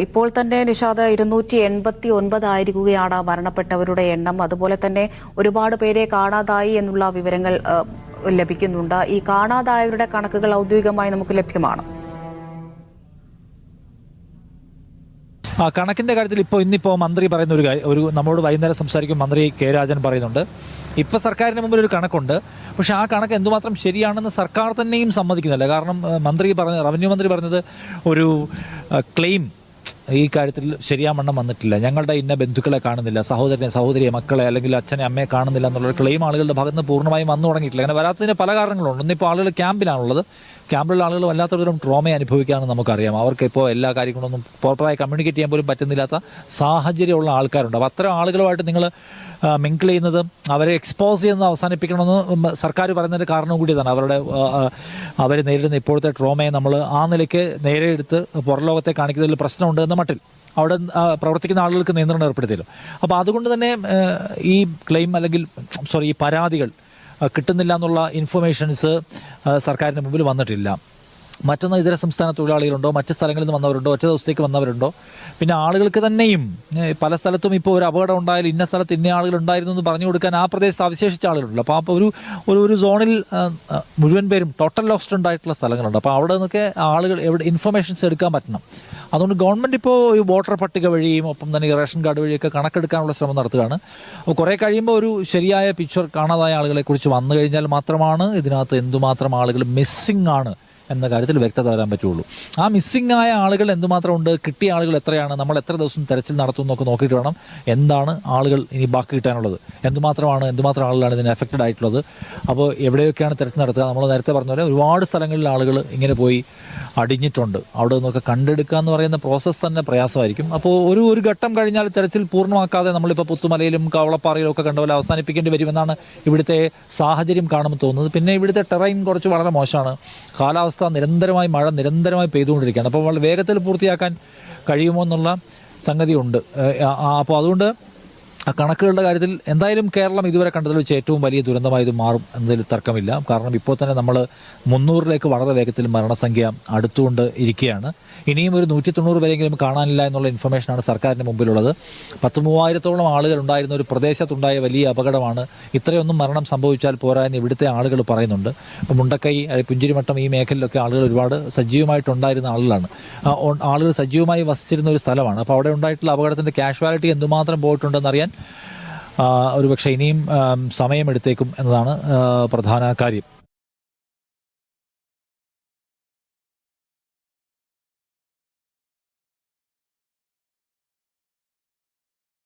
ഇപ്പോൾ തന്നെ നിഷാദ് 289 ആയിരിക്കുകയാണ് മരണപ്പെട്ടവരുടെ എണ്ണം. അതുപോലെ തന്നെ ഒരുപാട് പേരെ കാണാതായി എന്നുള്ള വിവരങ്ങൾ ലഭിക്കുന്നുണ്ട്. ഈ കാണാതായവരുടെ കണക്കുകൾ ഔദ്യോഗികമായി നമുക്ക് ലഭ്യമാണ്. കണക്കിന്റെ കാര്യത്തിൽ ഇന്നിപ്പോൾ മന്ത്രി പറയുന്ന ഒരു നമ്മളോട് വൈകുന്നേരം സംസാരിക്കും മന്ത്രി കെ രാജൻ പറയുന്നുണ്ട്. ഇപ്പോൾ സർക്കാരിന് മുമ്പിൽ ഒരു കണക്കുണ്ട്. പക്ഷേ ആ കണക്ക് എന്തുമാത്രം ശരിയാണെന്ന് സർക്കാർ തന്നെയും സമ്മതിക്കുന്നില്ല. കാരണം റവന്യൂ മന്ത്രി പറഞ്ഞത് ഒരു ക്ലെയിം ഈ കാര്യത്തിൽ ശരിയാവണ്ണം വന്നിട്ടില്ല. ഞങ്ങളുടെ ഇന്ന ബന്ധുക്കളെ കാണുന്നില്ല, സഹോദരിയെ മക്കളെ അല്ലെങ്കിൽ അച്ഛനെ അമ്മയെ കാണുന്നില്ല എന്നുള്ളൊരു ക്ലെയിം ആളുകളുടെ ഭാഗത്ത് നിന്ന് പൂർണ്ണമായും വന്നു തുടങ്ങിയിട്ടില്ല. അങ്ങനെ വരാത്തതിന് പല കാരണങ്ങളുണ്ട്. ഇന്നിപ്പോൾ ആളുകൾ ക്യാമ്പിലാണുള്ളത്. ക്യാമ്പിലുള്ള ആളുകൾ വല്ലാത്തവരും ട്രോമയെ അനുഭവിക്കാമെന്ന് നമുക്കറിയാം. അവർക്ക് ഇപ്പോൾ എല്ലാ കാര്യങ്ങളൊന്നും പ്രോപ്പറായി കമ്മ്യൂണിക്കേറ്റ് ചെയ്യാൻ പോലും പറ്റുന്നില്ലാത്ത സാഹചര്യമുള്ള ആൾക്കാരുണ്ട്. അപ്പോൾ അത്തരം ആളുകളുമായിട്ട് നിങ്ങൾ മിങ്കിൾ ചെയ്യുന്നത്, അവരെ എക്സ്പോസ് ചെയ്യുന്നത് അവസാനിപ്പിക്കണമെന്ന് സർക്കാർ പറയുന്നതിൻ്റെ കാരണം കൂടി തന്നെ അവർ നേരിടുന്ന ഇപ്പോഴത്തെ ട്രോമയെ നമ്മൾ ആ നിലയ്ക്ക് നേരെ എടുത്ത് പുറംലോകത്തെ കാണിക്കുന്നതിൽ പ്രശ്നമുണ്ട് എന്ന മട്ടിൽ അവിടെ പ്രവർത്തിക്കുന്ന ആളുകൾക്ക് നിയന്ത്രണം ഏർപ്പെടുത്തിയല്ലോ. അപ്പോൾ അതുകൊണ്ട് തന്നെ ഈ ക്ലെയിം ഈ പരാതികൾ കിട്ടുന്നില്ല എന്നുള്ള ഇൻഫർമേഷൻസ് സർക്കാരിന് മുമ്പിൽ വന്നിട്ടില്ല. മറ്റൊന്ന്, ഇതര സംസ്ഥാന തൊഴിലാളികളുണ്ടോ, മറ്റ് സ്ഥലങ്ങളിൽ നിന്ന് വന്നവരുണ്ടോ, ഒറ്റ ദിവസത്തേക്ക് വന്നവരുണ്ടോ, പിന്നെ ആളുകൾക്ക് തന്നെയും പല സ്ഥലത്തും ഇപ്പോൾ ഒരു അപകടം ഉണ്ടായാലും ഇന്ന സ്ഥലത്ത് ഇന്ന ആളുകൾ ഉണ്ടായിരുന്നു എന്ന് പറഞ്ഞു കൊടുക്കാൻ ആ പ്രദേശത്ത് അവശേഷിച്ച ആളുകളുണ്ട്. അപ്പോൾ ഒരു സോണിൽ മുഴുവൻ പേരും ടോട്ടൽ ലോസ്റ്റ് ഉണ്ടായിട്ടുള്ള സ്ഥലങ്ങളുണ്ട്. അപ്പോൾ അവിടെ നിന്നൊക്കെ ആളുകൾ ഇൻഫർമേഷൻസ് എടുക്കാൻ പറ്റണം. അതുകൊണ്ട് ഗവൺമെൻറ് ഇപ്പോൾ ഈ വോട്ടർ പട്ടിക വഴിയും ഒപ്പം തന്നെ റേഷൻ കാർഡ് വഴിയൊക്കെ കണക്കെടുക്കാനുള്ള ശ്രമം നടത്തുകയാണ്. അപ്പോൾ കുറേ കഴിയുമ്പോൾ ഒരു ശരിയായ പിക്ചർ കാണാതായ ആളുകളെക്കുറിച്ച് വന്നു കഴിഞ്ഞാൽ മാത്രമാണ് ഇതിനകത്ത് എന്തുമാത്രം ആളുകൾ മിസ്സിംഗ് ആണ് എന്ന കാര്യത്തിൽ വ്യക്തത വരാൻ പറ്റുള്ളൂ. ആ മിസ്സിംഗ് ആയ ആളുകൾ എന്തുമാത്രം ഉണ്ട്, കിട്ടിയ ആളുകൾ എത്രയാണ്, നമ്മൾ എത്ര ദിവസം തെരച്ചിൽ നടത്തും എന്നൊക്കെ നോക്കിയിട്ട് വേണം എന്താണ് ആളുകൾ ഇനി ബാക്കി കിട്ടാനുള്ളത്, എന്തുമാത്രം ആളുകളാണ് ഇതിന് എഫക്റ്റഡ് ആയിട്ടുള്ളത്. അപ്പോൾ എവിടെയൊക്കെയാണ് തെരച്ചിൽ നടത്തുക. നമ്മൾ നേരത്തെ പറഞ്ഞ പോലെ ഒരുപാട് സ്ഥലങ്ങളിൽ ആളുകൾ ഇങ്ങനെ പോയി അടിഞ്ഞിട്ടുണ്ട്. അവിടെ നിന്നൊക്കെ കണ്ടെടുക്കുക എന്ന് പറയുന്ന പ്രോസസ്സ് തന്നെ പ്രയാസമായിരിക്കും. അപ്പോൾ ഒരു ഘട്ടം കഴിഞ്ഞാൽ തെരച്ചിൽ പൂർണ്ണമാക്കാതെ നമ്മളിപ്പോൾ പുത്തുമലയിലും കവളപ്പാറയിലും ഒക്കെ കണ്ട പോലെ അവസാനിപ്പിക്കേണ്ടി വരുമെന്നാണ് ഇവിടുത്തെ സാഹചര്യം കാണുമ്പോൾ തോന്നുന്നത്. പിന്നെ ഇവിടുത്തെ ടെറൈൻ കുറച്ച് വളരെ മോശമാണ്. കാലാവസ്ഥ മഴ നിരന്തരമായി പെയ്തുകൊണ്ടിരിക്കുകയാണ്. അപ്പോൾ വളരെ വേഗത്തിൽ പൂർത്തിയാക്കാൻ കഴിയുമോ എന്നുള്ള സംഗതിയുണ്ട്. അപ്പോൾ അതുകൊണ്ട് കണക്കുകളുടെ കാര്യത്തിൽ എന്തായാലും കേരളം ഇതുവരെ കണ്ടതിൽ വെച്ച് ഏറ്റവും വലിയ ദുരന്തമായി ഇത് മാറും എന്നതിൽ തർക്കമില്ല. കാരണം ഇപ്പോൾ തന്നെ നമ്മൾ 300-ലേക്ക് വളരെ വേഗത്തിൽ മരണസംഖ്യ അടുത്തുകൊണ്ട് ഇരിക്കുകയാണ്. ഇനിയും ഒരു 190 പേരെങ്കിലും കാണാനില്ല എന്നുള്ള ഇൻഫർമേഷനാണ് സർക്കാരിന് മുമ്പിലുള്ളത്. 10,000-ഓളം ആളുകൾ ഉണ്ടായിരുന്ന ഒരു പ്രദേശത്തുണ്ടായ വലിയ അപകടമാണ്. ഇത്രയൊന്നും മരണം സംഭവിച്ചാൽ പോരായെന്ന് ഇവിടുത്തെ ആളുകൾ പറയുന്നുണ്ട്. ഇപ്പോൾ മുണ്ടക്കൈ, പുഞ്ചിരിമട്ടം ഈ മേഖലയിലൊക്കെ ആളുകൾ ഒരുപാട് സജീവമായിട്ടുണ്ടായിരുന്ന ആളുകൾ സജീവമായി വസിച്ചിരുന്ന ഒരു സ്ഥലമാണ്. അപ്പോൾ അവിടെ ഉണ്ടായിട്ടുള്ള അപകടത്തിൻ്റെ കാഷ്വാലിറ്റി എന്തുമാത്രം പോയിട്ടുണ്ടെന്നറിയാൻ ഒരുപക്ഷെ ഇനിയും സമയമെടുത്തേക്കും എന്നതാണ് പ്രധാന കാര്യം.